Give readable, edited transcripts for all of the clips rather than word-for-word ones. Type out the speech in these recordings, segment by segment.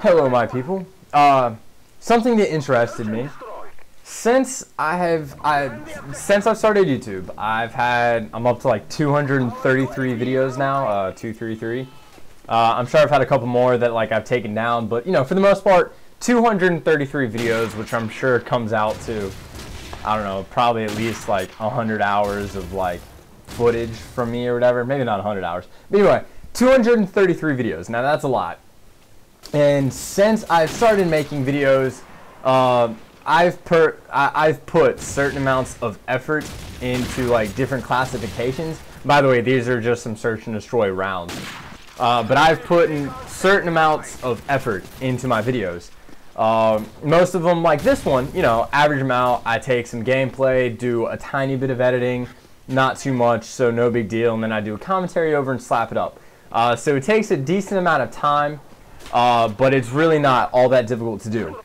Hello, my people. Something that interested me. Since I've started YouTube, I'm up to like 233 videos now, 233. I'm sure I've had a couple more that like I've taken down, but for the most part, 233 videos, which I'm sure comes out to, I don't know, probably at least like 100 hours of like footage from me or whatever. Maybe not 100 hours. But anyway, 233 videos. Now that's a lot. And since I've started making videos, I've put certain amounts of effort into like different classifications. By the way, these are just some search and destroy rounds. But I've put in certain amounts of effort into my videos. Most of them, like this one, average amount. I take some gameplay, do a tiny bit of editing, not too much, so no big deal, and then I do a commentary over and slap it up. So it takes a decent amount of time, but it's really not all that difficult to do.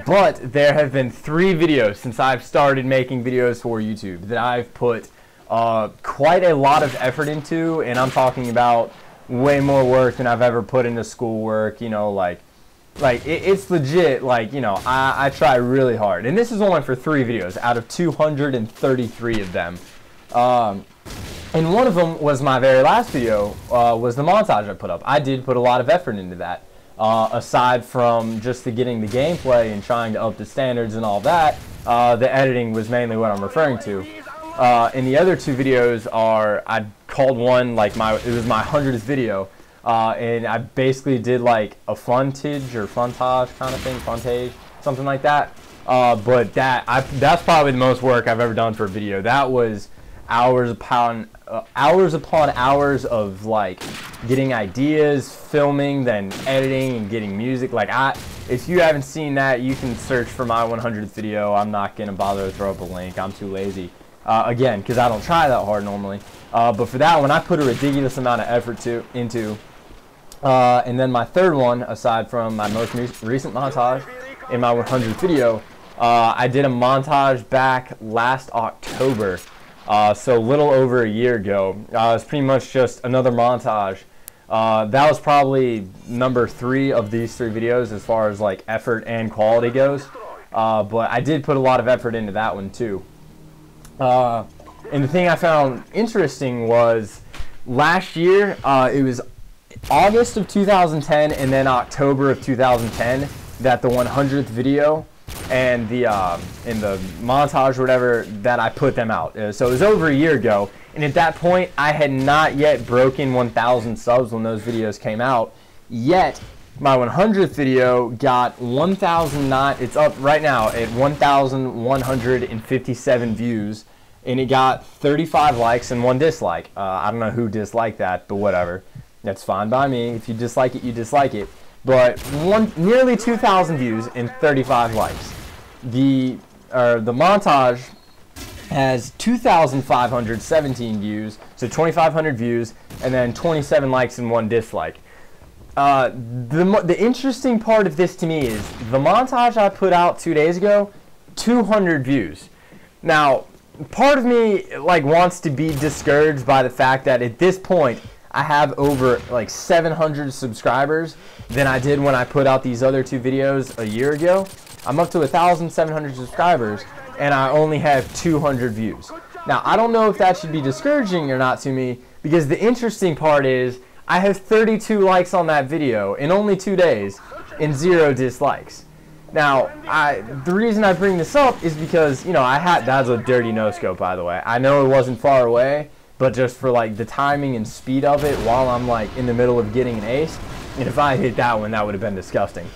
But there have been 3 videos since I've started making videos for YouTube that I've put quite a lot of effort into, and I'm talking about way more work than I've ever put into schoolwork. It's legit. I try really hard, and this is only for 3 videos out of 233 of them. And one of them was my very last video, was the montage I put up. I did put a lot of effort into that. Aside from just getting the gameplay and trying to up the standards and all that, the editing was mainly what I'm referring to. And the other 2 videos are, I called one like it was my 100th video, and I basically did like a funtage or funtage kind of thing, funtage, something like that. But that's probably the most work I've ever done for a video. That was hours upon hours of like getting ideas, filming, then editing and getting music. If you haven't seen that, you can search for my 100th video. I'm not gonna bother to throw up a link. I'm too lazy. Again, because I don't try that hard normally. But for that one, I put a ridiculous amount of effort into. And then my third one, aside from my most recent montage in my 100th video, I did a montage back last October. So a little over a year ago. It's pretty much just another montage. That was probably number 3 of these 3 videos as far as like effort and quality goes. But I did put a lot of effort into that one too. And the thing I found interesting was last year, it was August of 2010 and then October of 2010 that the 100th video and the montage or whatever, that I put them out. So it was over a year ago, and at that point I had not yet broken 1,000 subs when those videos came out. Yet my 100th video got 1,009. It's up right now at 1,157 views, and it got 35 likes and 1 dislike. I don't know who disliked that, but whatever. That's fine by me. If you dislike it, you dislike it. But nearly 2,000 views and 35 likes. The montage has 2,517 views, so 2,500 views, and then 27 likes and 1 dislike. The interesting part of this to me is the montage I put out 2 days ago, 200 views. Now, part of me wants to be discouraged by the fact that at this point I have over like 700 subscribers than I did when I put out these other 2 videos a year ago. I'm up to 1,700 subscribers and I only have 200 views. Now, I don't know if that should be discouraging or not to me, because the interesting part is I have 32 likes on that video in only 2 days and 0 dislikes. Now, the reason I bring this up is because, that's a dirty no-scope, by the way. I know it wasn't far away, but just for like the timing and speed of it while I'm like in the middle of getting an ace, and if I hit that one, that would have been disgusting.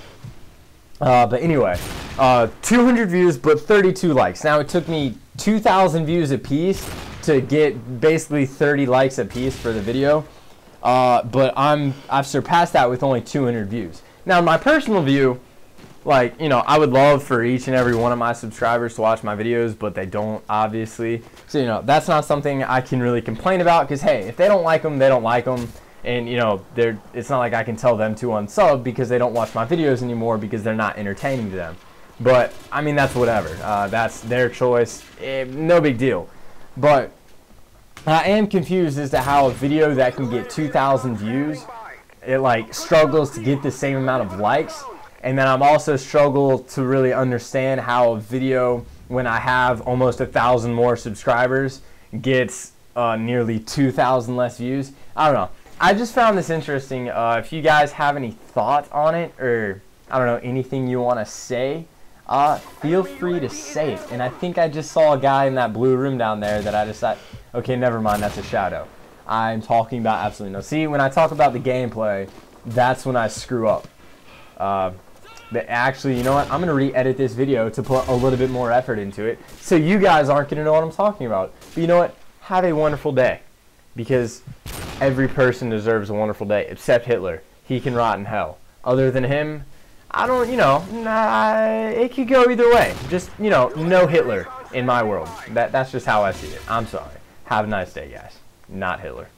But anyway, 200 views but 32 likes. Now it took me 2,000 views a piece to get basically 30 likes a piece for the video, but I've surpassed that with only 200 views. Now in my personal view, I would love for each and every one of my subscribers to watch my videos, but they don't, obviously. So, that's not something I can really complain about, because, hey, if they don't like them, they don't like them. And, it's not like I can tell them to unsub because they don't watch my videos anymore because they're not entertaining to them. But, I mean, that's whatever. That's their choice. No big deal. But I am confused as to how a video that can get 2,000 views it like struggles to get the same amount of likes. And then I'm also struggle to really understand how a video, when I have almost 1,000 more subscribers, gets nearly 2,000 less views. I don't know. I just found this interesting. If you guys have any thought on it, or I don't know, anything you want to say, feel free to say it. And I think I just saw a guy in that blue room down there that I just thought, okay, never mind, that's a shadow. I'm talking about absolutely no. See, when I talk about the gameplay, that's when I screw up. But actually, you know what? I'm going to re-edit this video to put a little bit more effort into it, so you guys aren't going to know what I'm talking about. But you know what? Have a wonderful day, because every person deserves a wonderful day, except Hitler. He can rot in hell. Other than him, I don't, you know, it could go either way. Just, you know, no Hitler in my world. That's just how I see it. I'm sorry. Have a nice day, guys. Not Hitler.